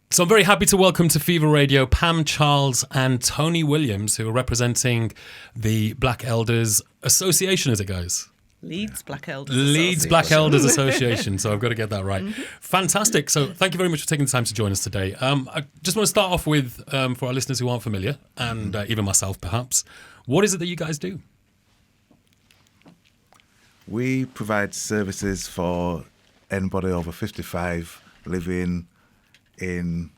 So I'm very happy to welcome to Fever Radio Pam Charles and Tony Williams, who are representing the Black Elders Association, as it goes. Leeds Black Elders Leeds Black Elders Association. So I've got to get that right. Fantastic. So thank you very much for taking the time to join us today. I just want to start off with, for our listeners who aren't familiar, and even myself perhaps, what is it that you guys do? We provide services for anybody over 55 living in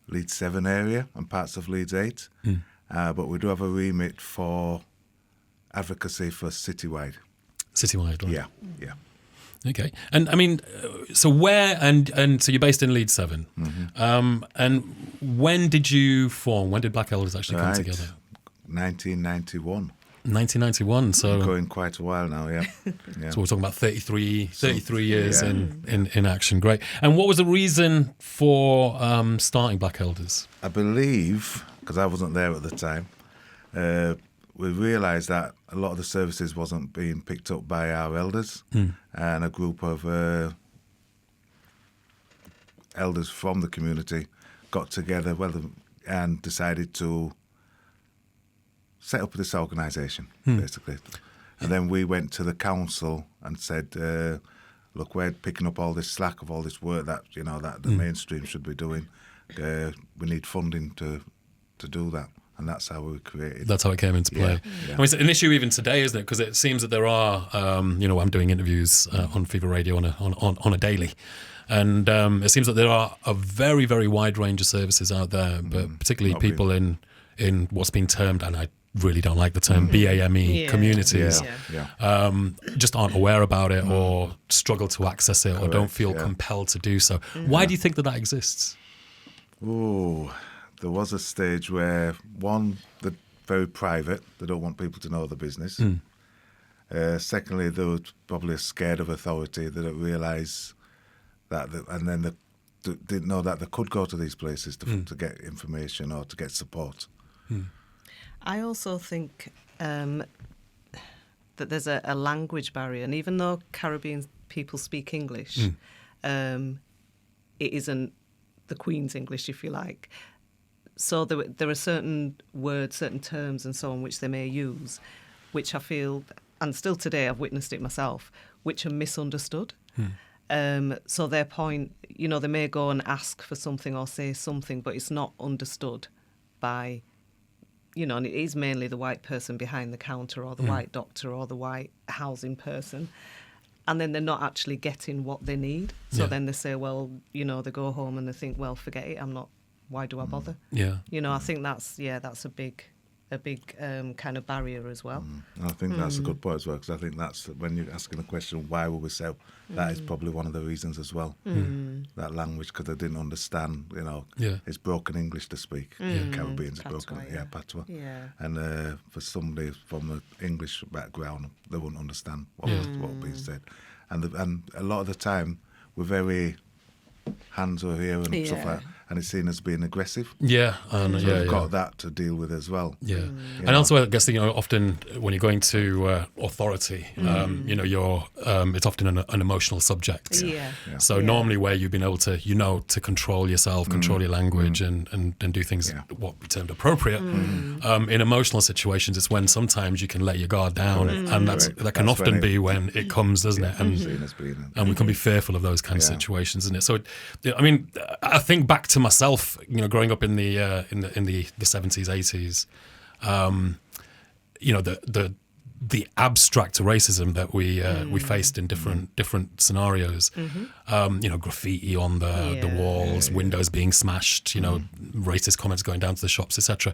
Leeds 7 area and parts of Leeds 8. But we do have a remit for advocacy for citywide. Citywide, right? Yeah. Okay. And I mean, so where, and so you're based in Leeds 7. And when did you form? When did Black Elders actually come together? 1991. 1991, so going quite a while now, yeah. So we're talking about 33 years in action. Great. And what was the reason for starting Black Elders? I believe, because I wasn't there at the time, we realised that a lot of the services wasn't being picked up by our elders, and a group of elders from the community got together and decided to set up this organisation, basically. And then we went to the council and said, look, we're picking up all this slack of all this work that, that the mainstream should be doing. We need funding to do that. And that's how we were created. That's how it came into play. Yeah. I mean, it's an issue even today, isn't it? Because it seems that there are, I'm doing interviews on Fever Radio on a daily. And it seems that there are a very, very wide range of services out there, but particularly people in what's been termed, and I really don't like the term, BAME communities, just aren't aware about it or struggle to access it or don't feel compelled to do so. Why do you think that exists? Oh, there was a stage where, one, they're very private. They don't want people to know the business. Secondly, they were probably scared of authority. They don't realise that, and then they didn't know that they could go to these places to get information or to get support. I also think that there's a language barrier, and even though Caribbean people speak English, it isn't the Queen's English, if you like. So there are certain words, certain terms and so on which they may use, which I feel, and still today I've witnessed it myself, which are misunderstood. So their point, they may go and ask for something or say something, but it's not understood by, and it is mainly the white person behind the counter or the white doctor or the white housing person. And then they're not actually getting what they need. So then they say, well, they go home and they think, well, forget it, why do I bother? I think that's a big kind of barrier as well. I think that's a good point as well, because I think that's when you're asking the question, why will we sell? That is probably one of the reasons as well. That language, because they didn't understand, it's broken English to speak. Caribbean's broken, patois. And for somebody from an English background, they wouldn't understand what was being said. And a lot of the time, we're very hands over here and stuff like that, and it's seen as being aggressive. We've got that to deal with as well. And also, I guess often when you're going to authority, you're it's often an emotional subject. So normally, where you've been able to to control yourself, control your language, and do things what we termed appropriate. In emotional situations, it's when sometimes you can let your guard down, and that can often be when it comes, doesn't it? And we can be fearful of those kind of situations, isn't it? So, I mean, I think back to myself, growing up in the 70s, 80s, the abstract racism that we faced in different scenarios, graffiti on the walls, windows being smashed, racist comments going down to the shops, etc.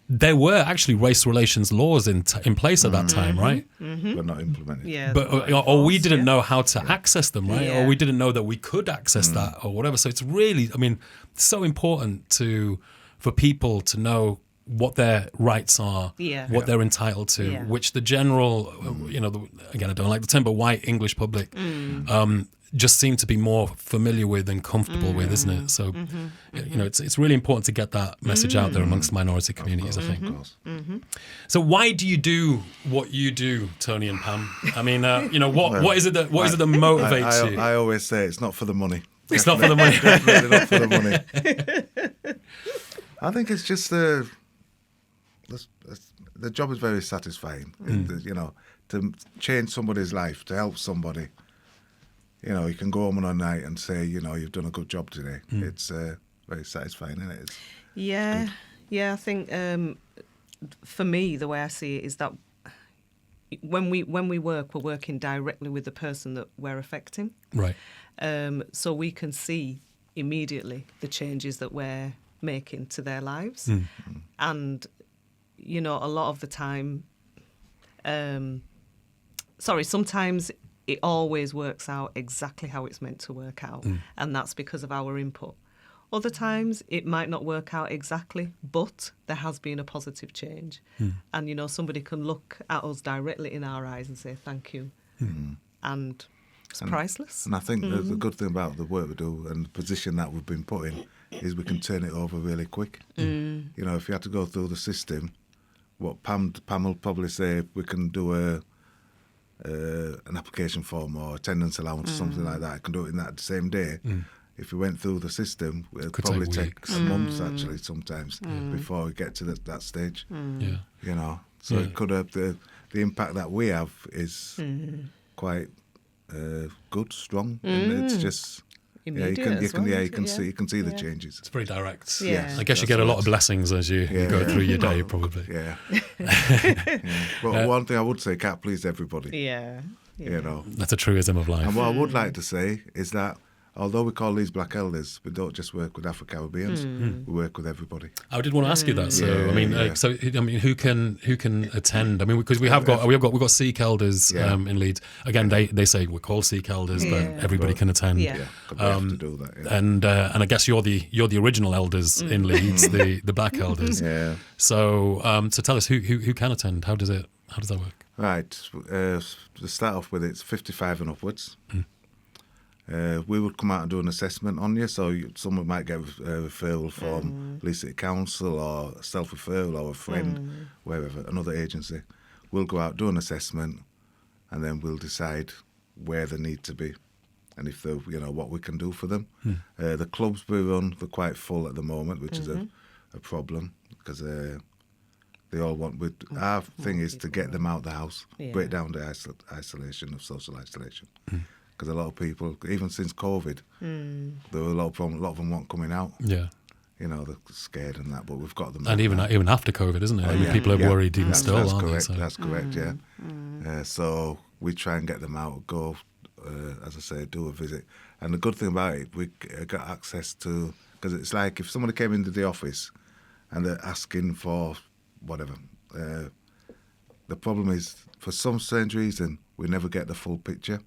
There were actually race relations laws in place at that time, right? But not implemented. Or we didn't know how to access them, right? Or we didn't know that we could access that or whatever. So it's really, so important for people to know what their rights are, what they're entitled to, which the general, again, I don't like the term, but white English public just seem to be more familiar with and comfortable with, isn't it? So, it's really important to get that message out there amongst minority communities, I think. So why do you do what you do, Tony and Pam? I mean, what is it that motivates you? I always say it's not for the money. It's not for the money. Definitely not for the money. I think it's just the job is very satisfying. You know, to change somebody's life, to help somebody. You know, you can go home on a night and say, you know, you've done a good job today. It's very satisfying, isn't it? Yeah. I think for me, the way I see it is that when we work, we're working directly with the person that we're affecting. Right. So we can see immediately the changes that we're making to their lives. And, you know, a lot of the time, sometimes it always works out exactly how it's meant to work out. And that's because of our input. Other times it might not work out exactly, but there has been a positive change. And, you know, somebody can look at us directly in our eyes and say, thank you. And it's priceless. And I think the good thing about the work we do and the position that we've been put in is we can turn it over really quick. You know, if you had to go through the system, what Pam will probably say, we can do an application form or attendance allowance or something like that. I can do it in that same day. If we went through the system, it would probably take months actually sometimes before we get to that stage. You know, so it could have the impact that we have is quite good, strong, and it's just immediate. You can see the changes. It's very direct. Yeah. I guess you get a lot of blessings as you go through your day, probably. But one thing I would say, can't please everybody. You know, that's a truism of life. And what I would like to say is that although we call Leeds Black Elders, we don't just work with Afro-Caribbeans. We work with everybody. I did want to ask you that. So who can attend? I mean, because we've got Sikh elders in Leeds. Again, they say we're called Sikh elders, but everybody can attend. We have to do that. And I guess you're the original elders in Leeds, the Black Elders. So tell us who can attend. How does that work? Right. To start off with, it's 55 and upwards. We would come out and do an assessment on you, so someone might get a referral from Leeds City Council or a self-referral or a friend, wherever, another agency. We'll go out, do an assessment, and then we'll decide where they need to be and if they, you know, what we can do for them. The clubs we run, they're quite full at the moment, which is a problem because they all want. Our thing is to get them out of the house, break down the isolation of social isolation. Because a lot of people, even since COVID, there were a lot of problems. A lot of them weren't coming out. You know, they're scared and that, but we've got them. And even after COVID, isn't it? I mean, people are worried even still, aren't they? So. That's correct, so we try and get them out, go, as I say, do a visit. And the good thing about it, we got access to, because it's like if somebody came into the office and they're asking for whatever, the problem is, for some strange reason, we never get the full picture.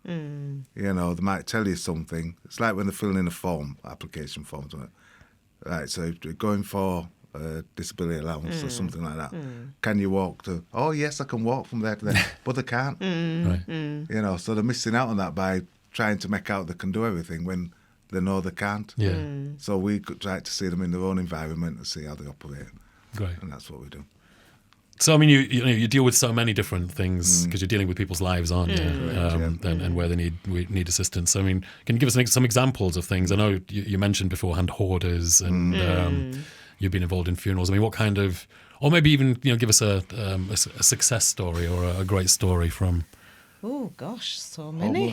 You know, they might tell you something. It's like when they're filling in a form, application forms. Right, so if you're going for disability allowance or something like that, can you walk to, oh yes, I can walk from there to there, but they can't. You know, so they're missing out on that by trying to make out they can do everything when they know they can't. So we try to see them in their own environment and see how they operate. Great. And that's what we do. So I mean, you deal with so many different things because you're dealing with people's lives, aren't you? And where they need assistance. So, I mean, can you give us some examples of things? I know you mentioned beforehand hoarders, and you've been involved in funerals. I mean, what kind of, or maybe even give us a success story or a great story from. Oh gosh, so many.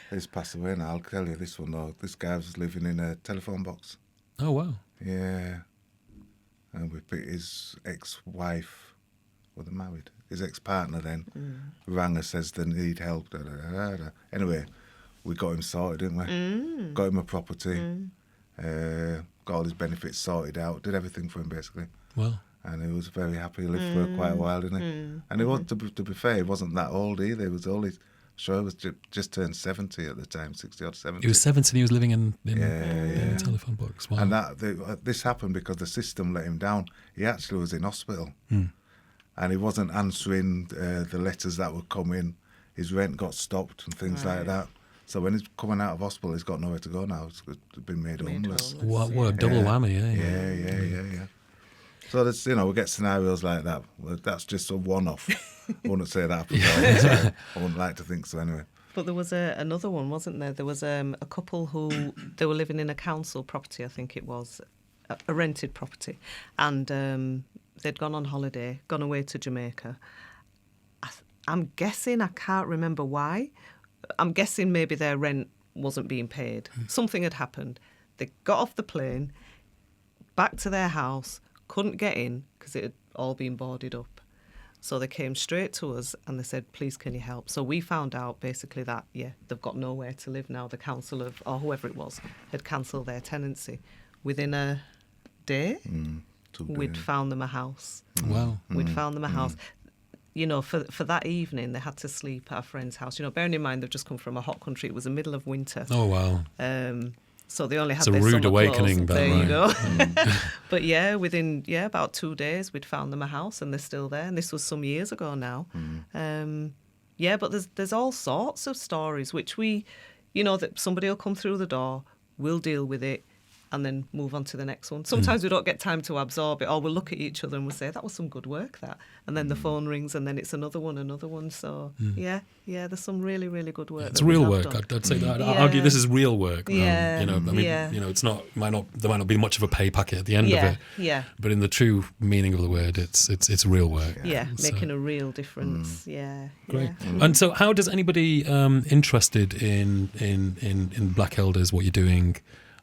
He's passed away now. I'll tell you this one though. This guy was living in a telephone box. Oh wow. Yeah. And we picked his ex-wife, well, they're married. His ex-partner then rang us, says they need help. Anyway, we got him sorted, didn't we? Got him a property, got all his benefits sorted out, did everything for him basically. Well. And he was very happy. He lived for quite a while, didn't he? And he wasn't, to be fair, he wasn't that old either. He was only, sure, he was just turned 70 at the time, 60 or 70. He was 70 and he was living in a telephone box. Wow. And this happened because the system let him down. He actually was in hospital and he wasn't answering the letters that would come in. His rent got stopped and things like that. So when he's coming out of hospital, he's got nowhere to go now. He's been made homeless. What a double whammy, Yeah. So there's, we get scenarios like that. Well, that's just a one-off. I wouldn't say that happened all the time. I wouldn't like to think so anyway. But there was another one, wasn't there? There was a couple who, they were living in a council property, I think it was, a rented property. And they'd gone on holiday, gone away to Jamaica. I'm guessing, I can't remember why. I'm guessing maybe their rent wasn't being paid. Something had happened. They got off the plane, back to their house, couldn't get in because it had all been boarded up. So they came straight to us and they said, please, can you help? So we found out basically that, they've got nowhere to live now. The council or whoever it was, had cancelled their tenancy. Within a day, we'd found them a house. Wow. We'd found them a house. You know, for that evening, they had to sleep at a friend's house. You know, bearing in mind they've just come from a hot country. It was the middle of winter. Oh, wow. So they only had it's their a rude summer awakening. There right? You go. But within about 2 days, we'd found them a house and they're still there. And this was some years ago now. But there's all sorts of stories which we, you know, that somebody will come through the door, we'll deal with it, and then move on to the next one. Sometimes we don't get time to absorb it, or we'll look at each other and we'll say, that was some good work, that. And then the phone rings and then it's another one. So, there's some really, really good work. It's real work. I'd say that. I'd argue this is real work. You know, it's not, there might not be much of a pay packet at the end of it. Yeah. But in the true meaning of the word, it's real work. Making a real difference. Great. And so how does anybody interested in Black Elders, what you're doing,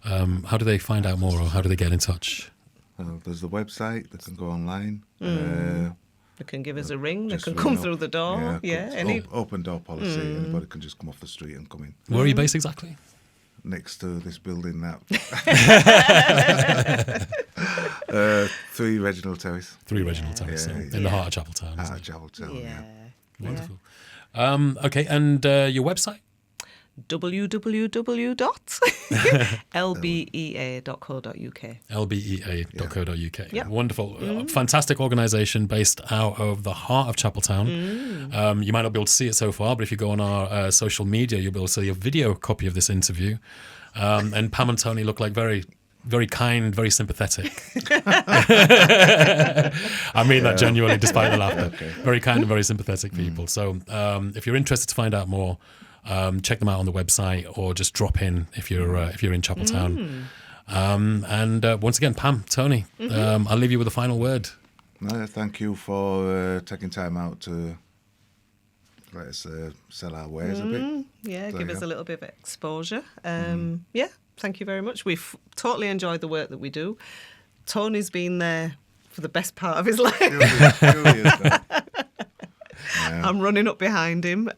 how do they find out more, or how do they get in touch? There's the website. They can go online. They can give us a ring. They can come through the door. Open door policy. Anybody can just come off the street and come in. Where are you based exactly? Next to this building now. 3 Reginald Terrace. 3 Reginald Terrace. In the heart of Chapeltown. Heart of Chapeltown, Wonderful. Okay, and your website? www.lbea.co.uk. lbea.co.uk. Yep. Wonderful. Fantastic organisation based out of the heart of Chapeltown. You might not be able to see it so far, but if you go on our social media, you'll be able to see a video copy of this interview. And Pam and Tony look like very, very kind, very sympathetic. I mean that genuinely, despite the laughter. Okay. Very kind and very sympathetic people. So if you're interested to find out more, check them out on the website, or just drop in if you're in Chapeltown. And once again, Pam, Tony, I'll leave you with a final word. Thank you for taking time out to let us sell our wares a bit. Give us a little bit of exposure. Thank you very much. We've totally enjoyed the work that we do. Tony's been there for the best part of his life. I'm running up behind him.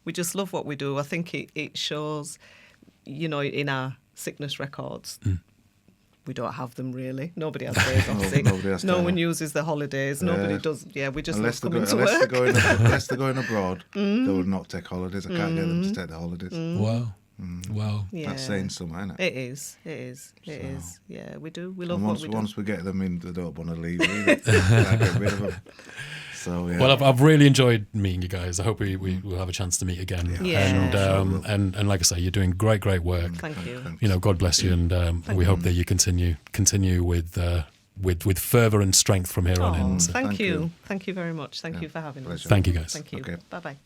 We just love what we do. I think it shows, you know, in our sickness records. We don't have them really. Nobody has days off sick. No one uses the holidays. Nobody does. We just love coming to work. Unless they're going abroad, they will not take holidays. I can't get them to take the holidays. Wow. That's saying something, isn't it? It is. Yeah, we do. We love what we do. Once we get them in, they don't want to leave either. Can't get rid of them. So, Well, I've really enjoyed meeting you guys. I hope we will have a chance to meet again. And like I say, you're doing great work. Thank you. You know, God bless you, and we hope that you continue with fervour and strength from here on in. So. Thank you very much. Thank you for having us. Thank you, guys. Thank you. Okay. Bye.